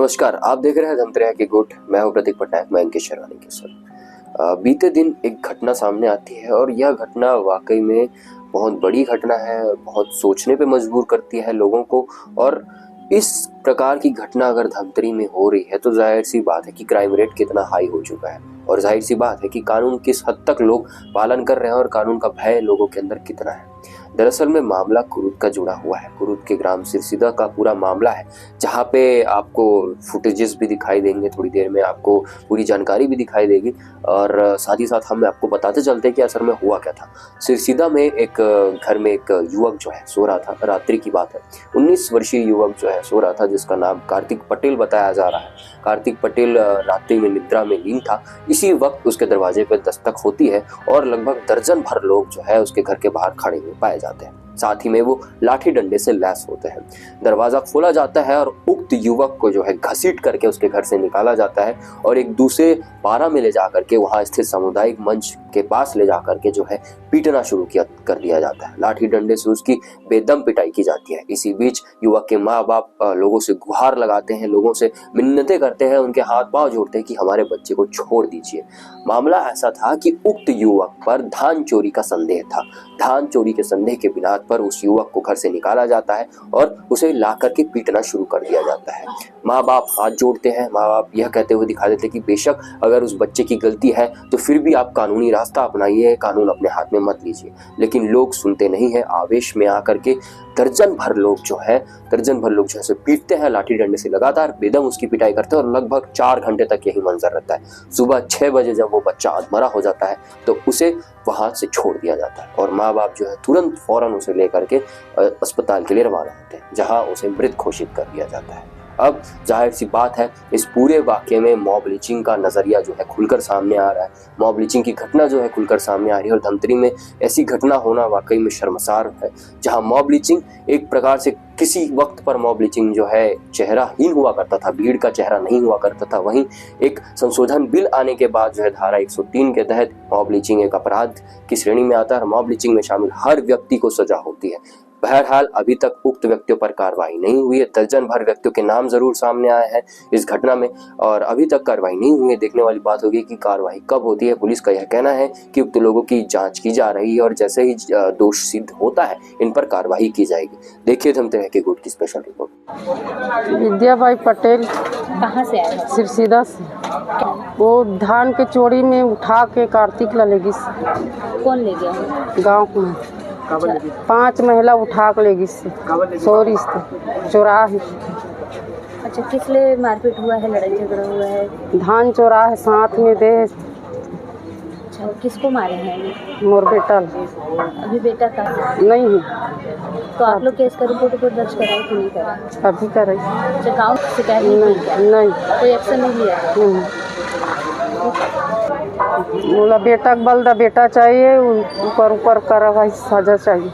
नमस्कार, आप देख रहे हैं धमतरिया की गुट। मैं हूं प्रतीक पटनायक, मैं अंकित शर्वानी के सर। बीते दिन एक घटना सामने आती है और यह घटना वाकई में बहुत बड़ी घटना है, बहुत सोचने पे मजबूर करती है लोगों को। और इस प्रकार की घटना अगर धमतरी में हो रही है तो जाहिर सी बात है कि क्राइम रेट कितना हाई हो चुका है, और जाहिर सी बात है कि कानून किस हद तक लोग पालन कर रहे हैं और कानून का भय लोगों के अंदर कितना है। दरअसल में मामला कुरुद का जुड़ा हुआ है। कुरुद के ग्राम सिरसीदा का पूरा मामला है, जहाँ पे आपको फुटेजेस भी दिखाई देंगे, थोड़ी देर में आपको पूरी जानकारी भी दिखाई देगी, और साथ ही साथ हम आपको बताते चलते हैं कि असल में हुआ क्या था। सिरसीदा में एक घर में एक युवक जो है सो रहा था, रात्रि की बात है। 19 वर्षीय युवक जो है सो रहा था, जिसका नाम कार्तिक पटेल बताया जा रहा है। कार्तिक पटेल रात्रि में निद्रा में लीन था। इसी वक्त उसके दरवाजे पर दस्तक होती है और लगभग दर्जन भर लोग जो है उसके घर के बाहर खड़े हुए पाए जाते हैं। साथ ही में वो लाठी डंडे से लैस होते हैं। दरवाजा खोला जाता है और उक्त युवक को जो है घसीट करके उसके घर से निकाला जाता है और एक दूसरे पारा में ले जाकर के वहां स्थित सामुदायिक मंच के पास ले जाकर के जो है पीटना शुरू कर दिया जाता है। लाठी डंडे से उसकी बेदम पिटाई की जाती है। इसी बीच युवक के माँ बाप लोगों से गुहार लगाते हैं, लोगों से मिन्नतें करते हैं, उनके हाथ पांव जोड़ते हैं कि हमारे बच्चे को छोड़ दीजिए। मामला ऐसा था कि उक्त युवक पर धान चोरी का संदेह था। धान चोरी के संदेह के बिना पर उस युवक को घर से निकाला जाता है और उसे ला करके पीटना शुरू कर दिया जाता है। माँ बाप हाथ जोड़ते हैं। माँ बाप यह कहते हुए दिखा देते हैं कि बेशक अगर उस बच्चे की गलती है तो फिर भी आप कानूनी रास्ता अपनाइए, कानून अपने हाथ में मत लीजिए। लेकिन लोग सुनते नहीं है। आवेश में आकर के दर्जन भर लोग जो है उसे पीटते हैं लाठी डंडे से, लगातार बेदम उसकी पिटाई करते हैं और लगभग 4 घंटे तक यही मंजर रहता है। सुबह 6 बजे जब वो बच्चा अधमरा हो जाता है तो उसे वहां से छोड़ दिया जाता है और माँ बाप जो है तुरंत फौरन उसे लेकर के अस्पताल के लिए रवाना होते हैं, जहां उसे मृत घोषित कर दिया जाता है। अब जाहिर सी बात है, इस पूरे वाक्य में मॉब लिंचिंग का नजरिया जो है खुलकर सामने आ रहा है। मॉब लिंचिंग की घटना जो है खुलकर सामने आ रही है और धमतरी में ऐसी घटना होना वाकई में शर्मसार है, जहां मॉब लिंचिंग एक प्रकार से किसी वक्त पर मॉब लिंचिंग जो है चेहराहीन हुआ करता था, भीड़ का चेहरा नहीं हुआ करता था। वहीं एक संशोधन बिल आने के बाद जो है धारा 103 के तहत मॉब लिंचिंग एक अपराध की श्रेणी में आता है और मॉब लिंचिंग में शामिल हर व्यक्ति को सजा होती है। बहरहाल अभी तक उक्त व्यक्तियों पर कार्रवाई नहीं हुई है। दर्जन भर व्यक्तियों के नाम जरूर सामने आए हैं इस घटना में और अभी तक कार्रवाई नहीं हुई है। देखने वाली बात होगी कि कार्रवाई कब होती है। पुलिस का यह कहना है कि उक्त लोगों की जांच की जा रही है और जैसे ही दोष सिद्ध होता है इन पर कार्रवाई की जाएगी। देखिए धमतरी के गुट की स्पेशल रिपोर्ट। विद्याबाई पटेल कहाँ से आए? सिरसीदा से। वो धान के चोरी में उठा के कार्तिक ला लेगी। कौन ले गया? गाँव में 5 महिला उठा के लेगी सॉरी चोरा है। अच्छा, किस लिए मारपीट हुआ है, लड़ाई झगड़ा हुआ है? धान चोरा है, साथ में दे। अच्छा, किसको मारे हैं? मोर बेटा। अभी बेटा का नहीं है तो आप लोग केस का रिपोर्ट दर्ज कराए कि नहीं कराए? अभी कर रही। अच्छा, गाँव शिकायत नहीं कोई एक्शन नहीं लिया? बोला बेटा बल दा बेटा चाहिए, ऊपर कार्रवाई सजा चाहिए।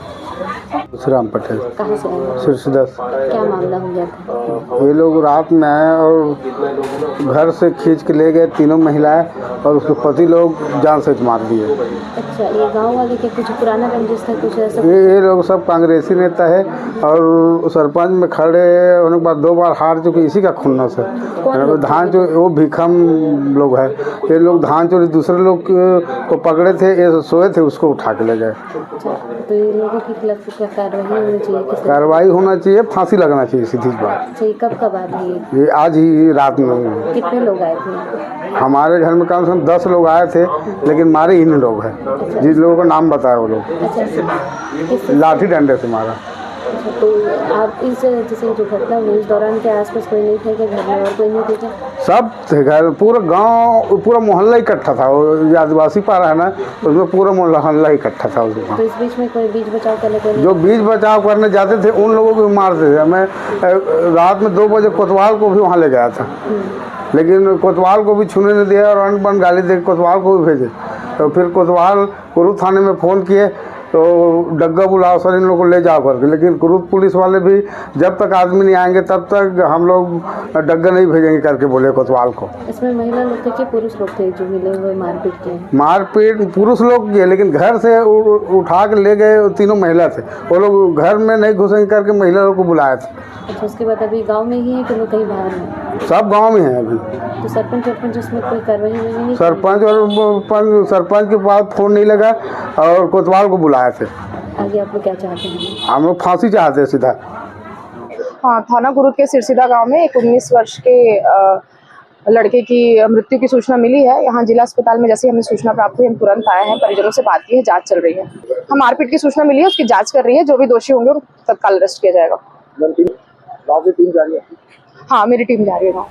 राम पटेल कहाँ से आए? सिरसीदा। क्या मामला हो गया था? ये लोग रात में आए और घर से खींच के ले गए तीनों महिलाएं और उसके पति लोग जान से मार दिए। अच्छा, ये गांव वाले के कुछ पुराना रंजिश था, कुछ ऐसा? ये लोग सब कांग्रेसी नेता है और सरपंच में खड़े होने के बाद 2 बार हार चुके इसी का खुन्नस है। धान चोरी वो भिखम लोग है। ये लोग धान चोरी दूसरे लोग को पकड़े थे, ये सोए थे, उसको उठा के ले गए। तो ये लोगों के खिलाफ क्या कार्रवाई होनी चाहिए? कार्रवाई होना चाहिए, फांसी लगना चाहिए, सीधी बात। अच्छा, कब बात है ये आज ही रात में। कितने लोग आए थे? हमारे घर में कम से कम 10 लोग आए थे, लेकिन मारे इन लोग हैं जिस लोगों का नाम बताया वो लोग। अच्छा, लाठी डंडे से मारा। अच्छा, तो आप इस जैसे जो घटना हुई इस दौरान के आसपास कोई नहीं थे क्या घर में, और कोई नहीं थे क्या? सब थे घर, पूरा गांव, पूरा मोहल्ला इकट्ठा था। वो आदिवासी पारा है ना, उसमें पूरा मोहल्ला इकट्ठा था उसमें। तो इस बीच में कोई बीच बचाव करने को? जो बीच बचाव करने जाते थे उन लोगों को भी मारते थे। मैं रात में 2 बजे कोतवाल को भी वहाँ ले गया था, लेकिन कोतवाल को भी छूने नहीं दिया और अन्न गाली दे कोतवाल को भी भेजे। तो फिर कोतवाल कुरू थाने में फ़ोन किए तो डग्गा बुलाओ सर इन लोग को ले जाओ करके, लेकिन कुरुद पुलिस वाले भी जब तक आदमी नहीं आएंगे तब तक हम लोग डग्गा नहीं भेजेंगे करके बोले कोतवाल को। इसमें महिला लोग थे कि पुरुष लोग थे जो मिले हुए मारपीट किए? मारपीट पुरुष लोग किए, लेकिन घर से उठा के ले गए, तीनों महिला थे, वो लोग घर में नहीं घुसेंगे करके महिला लोग को बुलाए थे। अच्छा, उसके बाद अभी गांव में ही है कि लोग कहीं बाहर हैं? सब गांव में है अभी। तो सरपंच उसमें कोई कार्रवाई नहीं? सरपंच के पास फोन नहीं लगा और कोतवाल को बुलाए थे। आगे आप लोग क्या चाहते हैं? हम लोग फांसी चाहते हैं सीधा। हाँ, थाना कुरुद के सिरसीदा गांव में एक 19 वर्ष के लड़के की मृत्यु की सूचना मिली है। यहाँ जिला अस्पताल में जैसे हमें सूचना प्राप्त हुई हम तुरंत आए हैं, परिजनों से बात की है, जांच चल रही है। हम मारपीट की सूचना मिली है, उसकी जांच कर रही है, जो भी दोषी होंगे उनको तत्काल अरेस्ट किया जाएगा। हाँ, मेरी टीम जा रही है गाँव।